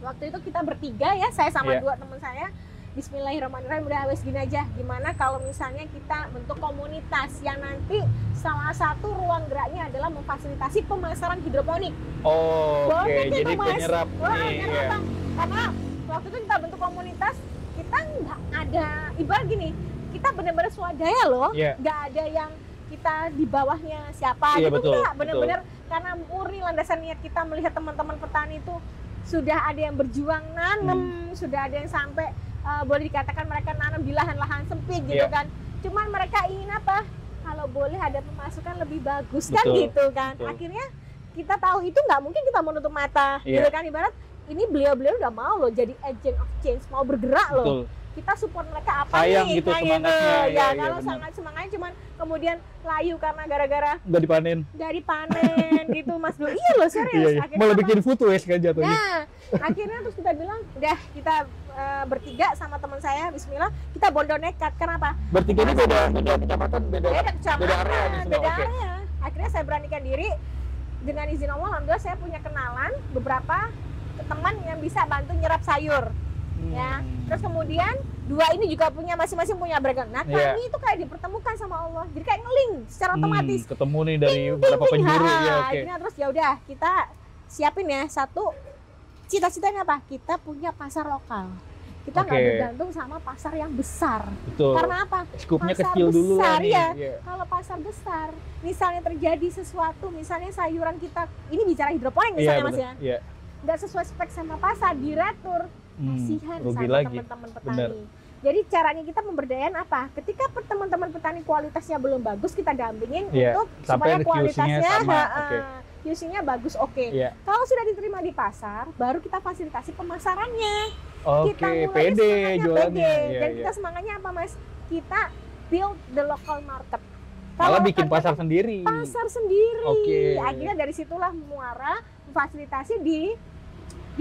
Waktu itu kita bertiga ya, saya sama Iya. 2 teman saya. Bismillahirrahmanirrahim, udah wes gini aja. Gimana kalau misalnya kita bentuk komunitas yang nanti salah satu ruang geraknya adalah memfasilitasi pemasaran hidroponik. Oh, oke. Boleh Jadi gitu, Mas. penyerap Wah, nih. karena Iya. apa? Karena waktu itu kita bentuk komunitas, kita nggak ada, ibarat gini, kita benar-benar swadaya loh, Iya. nggak ada yang kita di bawahnya siapa Iya, gitu, betul, nggak, benar-benar karena murni landasan niat kita melihat teman-teman petani itu sudah ada yang berjuang nanem, sudah ada yang sampai boleh dikatakan mereka nanam di lahan-lahan sempit gitu Iya. kan. Cuman mereka ingin apa? Kalau boleh ada pemasukan lebih bagus kan Betul, gitu kan. betul. Akhirnya kita tahu itu nggak mungkin kita menutup mata Iya. gitu kan, ibarat ini beliau-beliau udah mau loh jadi agent of change, mau bergerak loh. Betul. Kita support mereka apa Sayang nih? gitu Nah, semangatnya. Ya, Iya, iya, kalau benar. sangat semangatnya cuman kemudian layu karena gara-gara Nggak dipanen. dari panen gitu Mas Dul. Iya loh serius. Iya, iya. Akhirnya Malah apa? bikin food waste kan jatuhnya. Nah, akhirnya terus kita bilang, udah kita bertiga sama teman saya, Bismillah, kita bondo nekat. Kenapa? Bertiga ini beda kecamatan, beda Beda kecamatan, beda area di sini. beda Oke. area. Akhirnya saya beranikan diri, dengan izin Allah, alhamdulillah saya punya kenalan beberapa teman yang bisa bantu nyerap sayur. Ya, terus kemudian 2 ini juga punya masing-masing punya background. Nah, Iya. kami itu kayak dipertemukan sama Allah. Jadi kayak ngeling secara otomatis. Ketemu nih dari beberapa penjuru Ha, ya, oke. akhirnya terus ya udah kita siapin ya satu cita-citanya apa? Kita punya pasar lokal. Kita nggak Oke. bergantung sama pasar yang besar. Betul. Karena apa? Skupnya pasar kecil dulu lah besar, nih. ya. Iya. Kalau pasar besar, misalnya terjadi sesuatu, misalnya sayuran kita, ini bicara hidroponik Iya, misalnya Mas betul. ya, Iya. nggak sesuai spek sama pasar, diretur, kasihan rugi sama lagi. teman-teman petani. Benar. Jadi caranya kita memberdayakan apa? Ketika teman-teman petani kualitasnya belum bagus, kita dampingin Iya, untuk sampai supaya QC-nya kualitasnya sama, oke. QC-nya bagus, oke. Iya. Kalau sudah diterima di pasar, baru kita fasilitasi pemasarannya. Oke, Kita mulai pede semangatnya jualannya. pede. Iya, Dan iya. kita semangatnya apa Mas? Kita build the local market. Malah Kalau bikin local pasar sendiri. pasar sendiri. Oke. Akhirnya dari situlah muara fasilitasi di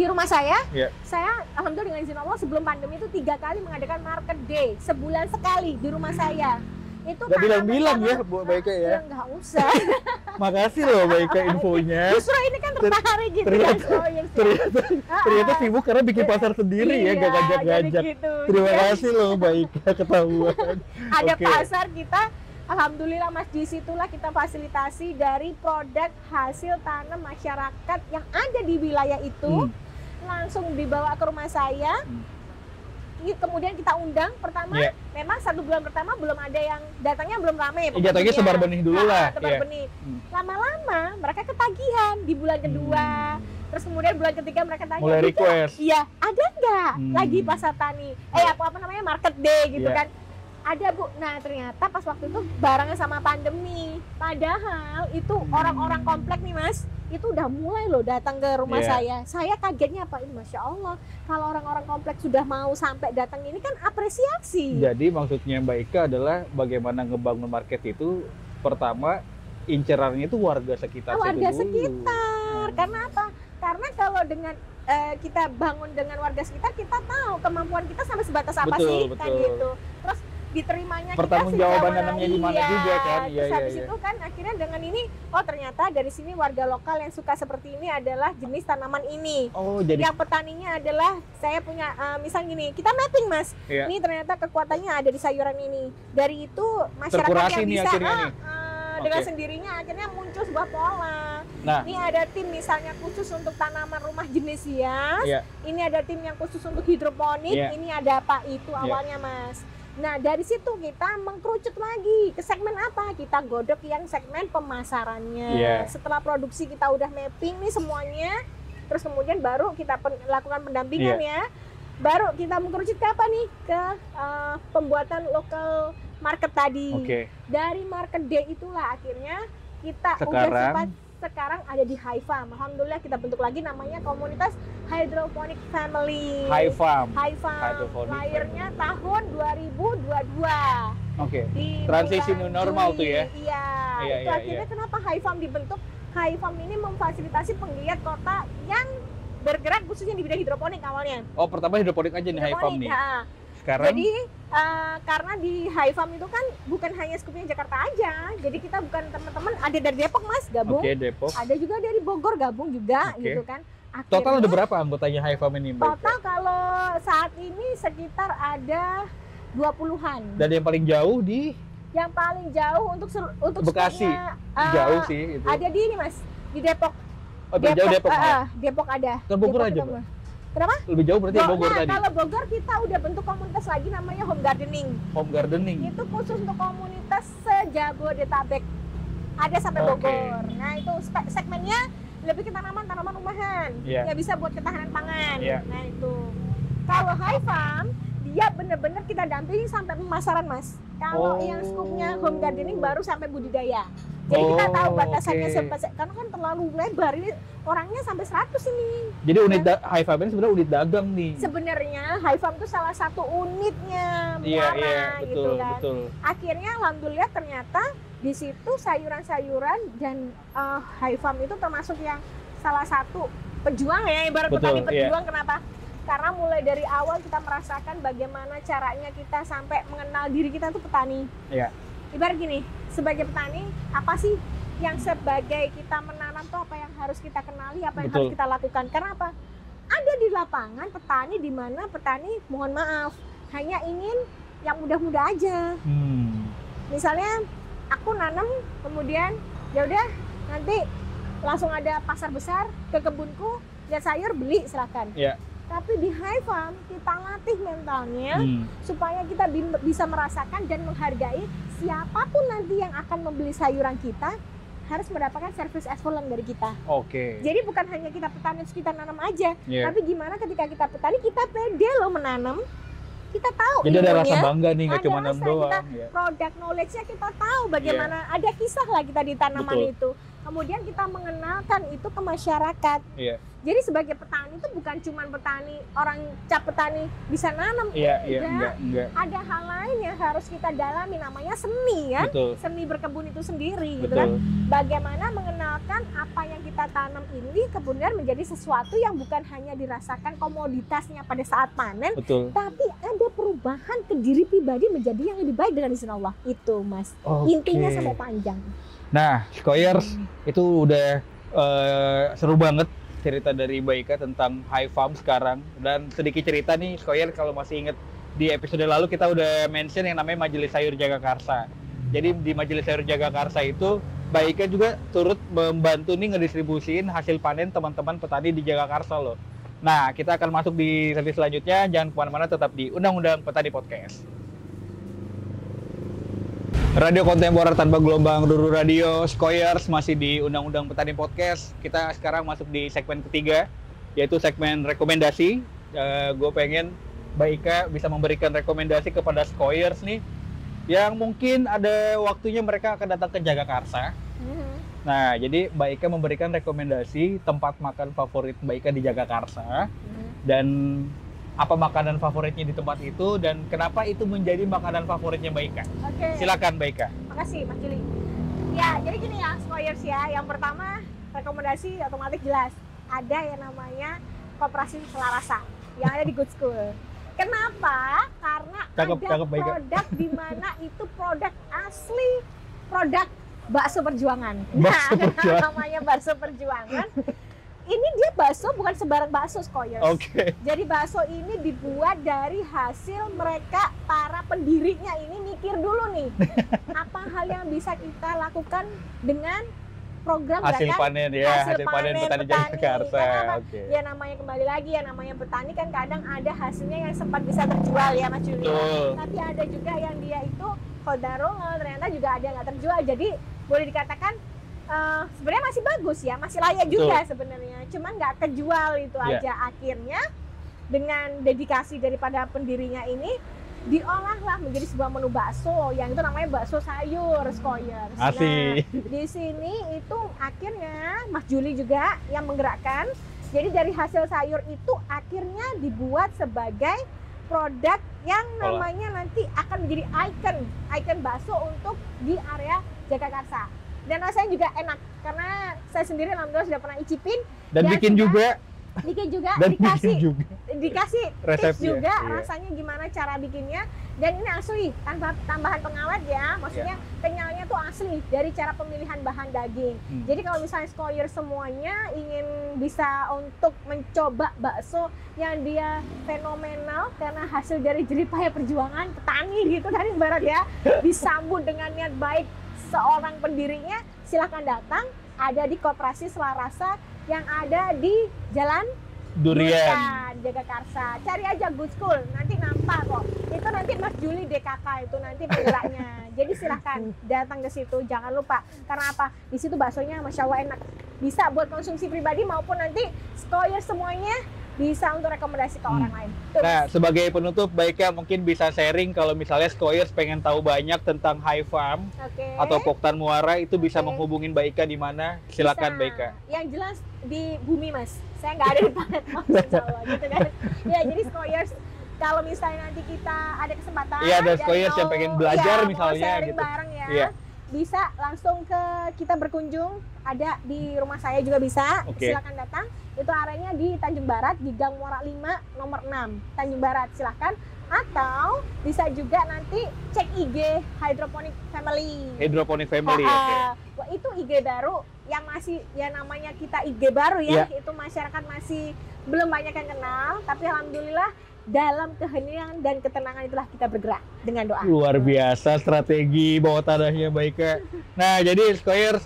rumah saya. Iya. Saya alhamdulillah dengan izin Allah sebelum pandemi itu 3 kali mengadakan market day, sebulan sekali di rumah saya. Itu Gak bilang-bilang ya, tanaman-tanaman- Bu Baika ya. Nggak usah. Makasih loh Baika infonya. Justru ini kan tertarik gitu kan. ternyata- Oh, iya, Ternyata ternyata sibuk karena bikin pasar sendiri ya, gak ngajak-ngajak. Gitu. Terima Jadi, kasih loh Baika, ketahuan. ada Oke. pasar kita, alhamdulillah Mas, disitulah kita fasilitasi dari produk hasil tanam masyarakat yang ada di wilayah itu langsung dibawa ke rumah saya. Kemudian kita undang pertama, Iya. memang 1 bulan pertama belum ada yang datangnya, belum ramai. Jatuhnya sebar benih dulu lah. Sebar Iya. benih. Hmm. Lama-lama mereka ketagihan di bulan kedua. Terus kemudian bulan ketiga mereka tanya, Mulai "Dika, request. iya, ada nggak Hmm. lagi pasar tani? Apa namanya market day gitu Iya. kan?" Ada Bu. Nah ternyata pas waktu itu barengan sama pandemi. Padahal itu orang-orang komplek nih Mas, itu udah mulai loh datang ke rumah Iya. saya. Saya kagetnya apa? Ini Masya Allah, kalau orang-orang komplek sudah mau sampai datang ini kan apresiasi. Jadi maksudnya Mbak Ika adalah bagaimana ngebangun market itu, pertama incerannya itu warga sekitar Warga situ dulu. sekitar. Karena apa? Karena kalau dengan kita bangun dengan warga sekitar, kita tahu kemampuan kita sampai sebatas apa Betul, sih kan betul. gitu. Terus diterimanya Pertanggungjawaban kita nanamnya di mana juga kan. Iya, Terus iya, habis iya. itu kan akhirnya dengan ini, oh ternyata dari sini warga lokal yang suka seperti ini adalah jenis tanaman ini. Oh, jadi Yang petaninya adalah, saya punya misal gini, kita mapping Mas. Iya. Ini ternyata kekuatannya ada di sayuran ini. Dari itu masyarakat Terkurasi yang nih bisa akhirnya nih. dengan Oke. sendirinya akhirnya muncul sebuah pola. Nah. Ini ada tim misalnya khusus untuk tanaman rumah jenis hias. Iya. Ini ada tim yang khusus untuk hidroponik. Iya. Ini ada apa itu awalnya Mas. Nah dari situ kita mengkerucut lagi ke segmen apa? Kita godok yang segmen pemasarannya. Iya. Setelah produksi kita udah mapping nih semuanya, terus kemudian baru kita lakukan pendampingan Iya. ya. Baru kita mengkerucut ke apa nih? Ke pembuatan local market tadi. Oke. Dari market day itulah akhirnya kita sekarang ada di High Farm. Alhamdulillah kita bentuk lagi namanya komunitas Hydroponic Family. High Farm. High Farm. Hydroponic Lahirnya tahun 2022. Oke. Di Transisi bulan new normal Juli. tuh ya. Iya. Iya, Itu iya, akhirnya kenapa High Farm dibentuk? High Farm ini memfasilitasi penggiat kota yang bergerak khususnya di bidang hidroponik awalnya. Oh, pertama hidroponik aja nih High Farm nih. Ya. Sekarang Jadi karena di High Farm itu kan bukan hanya skupnya Jakarta aja. Jadi kita bukan teman-teman ada dari Depok Mas gabung. Oke, Depok. Ada juga dari Bogor gabung juga gitu kan. Akhirnya, Total ada berapa anggotanya High Farm ini, Mbak? total kalau saat ini sekitar ada 20-an. Dan yang paling jauh di Yang paling jauh untuk Bekasi. skupnya, Jauh sih itu. ada di ini Mas, di Depok. Oh, lebih jauh Depok. Depok ada. Ke Bogor Depok aja, ketemu. Mbak? Kenapa? Lebih jauh berarti Bogor tadi. Kalau Bogor kita udah bentuk komunitas lagi namanya Home Gardening. Home gardening. Itu khusus untuk komunitas se-Jabodetabek. Ada sampai Oke. Bogor. Nah, itu segmennya lebih ke tanaman rumahan. Iya. Ya bisa buat ketahanan pangan. Iya. Nah, itu. Kalau High Farm, dia bener-bener kita dampingi sampai pemasaran, Mas. Kalau Oh. yang skupnya Home Gardening baru sampai budidaya. Jadi kita Oh, tahu batasannya oke. karena kan terlalu lebar ini orangnya sampai 100 ini. Jadi unit High Farm ini sebenarnya unit dagang nih. Sebenarnya High Farm itu salah satu unitnya Iya, Muara iya, gitu betul, kan. betul. Akhirnya alhamdulillah ternyata di situ sayuran-sayuran dan High Farm itu termasuk yang salah satu pejuang ya, ibarat Betul, petani iya. pejuang. Kenapa? Karena mulai dari awal kita merasakan bagaimana caranya kita sampai mengenal diri kita itu petani. Iya. Ibarat gini, sebagai petani apa sih yang sebagai kita menanam tuh apa yang harus kita kenali, apa yang Betul. harus kita lakukan? Karena apa? Ada di lapangan petani di mana petani mohon maaf hanya ingin yang mudah-mudah aja. Misalnya aku nanam kemudian ya udah nanti langsung ada pasar besar ke kebunku, lihat sayur beli silakan. Iya. Tapi di High Farm kita latih mentalnya supaya kita bisa merasakan dan menghargai siapapun nanti yang akan membeli sayuran kita harus mendapatkan service excellent dari kita. Oke. Jadi bukan hanya kita petani terus kita nanam aja, Iya. tapi gimana ketika kita petani kita pede loh menanam, kita tahu Jadi ada rasa ilmunya, bangga nih, nggak ada cuma nanam rasa doang. Ya. product knowledge-nya kita tahu bagaimana ada kisah lah kita di tanaman Betul. itu. Kemudian kita mengenalkan itu ke masyarakat. Iya. Jadi sebagai petani itu bukan cuma petani, orang cap petani bisa nanam. Iya, enggak. Ada hal lain yang harus kita dalami namanya seni ya. Betul. Seni berkebun itu sendiri gitu kan. Betul. Bagaimana mengenalkan apa yang kita tanam ini kemudian menjadi sesuatu yang bukan hanya dirasakan komoditasnya pada saat panen, Betul. tapi ada perubahan ke diri pribadi menjadi yang lebih baik dengan izin Allah. Itu Mas. Oke. Intinya sampai panjang. Nah, Skoyers itu udah seru banget cerita dari Mbak Ika tentang High Farm sekarang. Dan sedikit cerita nih, Skoyer kalau masih inget di episode lalu kita udah mention yang namanya Majelis Sayur Jagakarsa. Jadi di Majelis Sayur Jagakarsa itu Mbak Ika juga turut membantu nih ngedistribusiin hasil panen teman-teman petani di Jagakarsa loh. Nah, kita akan masuk di sesi selanjutnya. Jangan kemana-mana, tetap di Undang-Undang Petani Podcast. Radio kontemporer tanpa gelombang, Ruru Radio, Skoyers masih di Undang-Undang Petani Podcast. Kita sekarang masuk di segmen ketiga, yaitu segmen rekomendasi. Gue pengen Mbak Ika bisa memberikan rekomendasi kepada Skoyers nih, yang mungkin ada waktunya mereka akan datang ke Jagakarsa. Nah, jadi Mbak Ika memberikan rekomendasi tempat makan favorit Mbak Ika di Jagakarsa, dan apa makanan favoritnya di tempat itu, dan kenapa itu menjadi makanan favoritnya Mbak Ika. Oke. Silakan Mbak Ika. Makasih Mas Juli. Ya, jadi gini ya, Skoyers ya. Yang pertama, rekomendasi otomatis jelas. Ada yang namanya Koperasi Selarasa yang ada di Good School. Kenapa? Karena Cakep, ada Mbak Ika. produk di mana itu produk asli, produk bakso perjuangan. Bakso perjuangan. Namanya bakso perjuangan. Ini dia bakso bukan sembarang bakso, Skoyers. Oke. Jadi bakso ini dibuat dari hasil mereka, para pendirinya ini mikir dulu nih. Apa hal yang bisa kita lakukan dengan program Hasil gerakan panen ya, hasil panen petani Jagakarsa. Karena apa? Oke. Ya namanya kembali lagi ya, namanya petani kan kadang ada hasilnya yang sempat bisa terjual ya Mas Juli. Betul. Tapi ada juga yang dia itu kodaro ternyata juga ada yang nggak terjual. Jadi boleh dikatakan sebenarnya masih bagus ya, masih layak juga sebenarnya. Cuman nggak kejual itu aja. Akhirnya dengan dedikasi daripada pendirinya ini diolahlah menjadi sebuah menu bakso yang itu namanya bakso sayur, Skoyers. Asik. Nah, di sini itu akhirnya Mas Juli juga yang menggerakkan. Jadi dari hasil sayur itu akhirnya dibuat sebagai produk yang namanya nanti akan menjadi ikon bakso untuk di area Jagakarsa. Dan rasanya juga enak karena saya sendiri alhamdulillah sudah pernah icipin Dan bikin juga bikin juga, Dan dikasih bikin juga dikasih tips resepnya. juga Iya. rasanya gimana cara bikinnya, dan ini asli tanpa tambahan pengawet ya, maksudnya kenyalnya tuh asli dari cara pemilihan bahan daging. Jadi kalau misalnya Skoyer semuanya ingin bisa untuk mencoba bakso yang dia fenomenal karena hasil dari jerih payah perjuangan petani gitu kan ibarat ya, disambut dengan niat baik seorang pendirinya, silahkan datang, ada di Koperasi Selarasa yang ada di Jalan Durian. Jagakarsa. Cari aja Good School, nanti nampak kok. Itu nanti Mas Juli DKK itu nanti penggeraknya. Jadi silahkan datang ke situ, jangan lupa. Karena apa? Di situ baksonya Masya Allah enak. Bisa buat konsumsi pribadi maupun nanti Skoyer semuanya bisa untuk rekomendasi ke orang lain. Tuh, Nah, sebagai penutup, Baika mungkin bisa sharing kalau misalnya Skoyer pengen tahu banyak tentang High Farm oke. atau Poktan Muara itu bisa Oke. menghubungin Baika di mana? Silakan Bisa. Baika. Yang jelas di bumi Mas, saya nggak ada di planet Mars insya Allah gitu kan. Ya jadi Skoyers kalau misalnya nanti kita ada kesempatan, Iya, ada dan Skoyers yang mau- pengen belajar iya, misalnya mau sharing gitu. bareng ya, Iya. bisa langsung ke kita berkunjung, ada di rumah saya juga bisa. Oke. Silakan datang. Itu areanya di Tanjung Barat di Gang Muara 5 nomor 6 Tanjung Barat, silakan. Atau bisa juga nanti cek IG Hydroponic Family. Hydroponic Family. Oke. Wah, itu IG baru yang masih ya namanya kita IG baru ya, Iya. itu masyarakat masih belum banyak yang kenal, tapi alhamdulillah dalam keheningan dan ketenangan itulah kita bergerak dengan doa. Luar biasa strategi bawah tanahnya Baika. Nah, jadi Skoyers,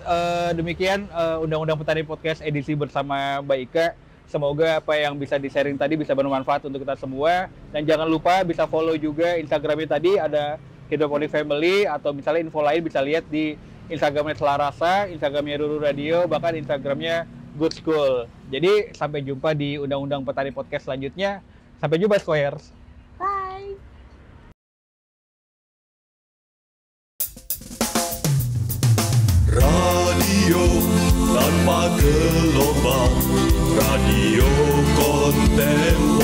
demikian Undang-Undang Petani Podcast edisi bersama Baika. Semoga apa yang bisa di-sharing tadi bisa bermanfaat untuk kita semua. Dan jangan lupa bisa follow juga Instagramnya tadi, ada Hydroponic Family, atau misalnya info lain bisa lihat di Instagramnya Selarasa, Instagramnya Ruru Radio, bahkan Instagramnya Good School. Jadi sampai jumpa di Undang-Undang Petani Podcast selanjutnya. Sampai jumpa Skoyers. Bye. Radio tanpa gelombang, radio kontemporer.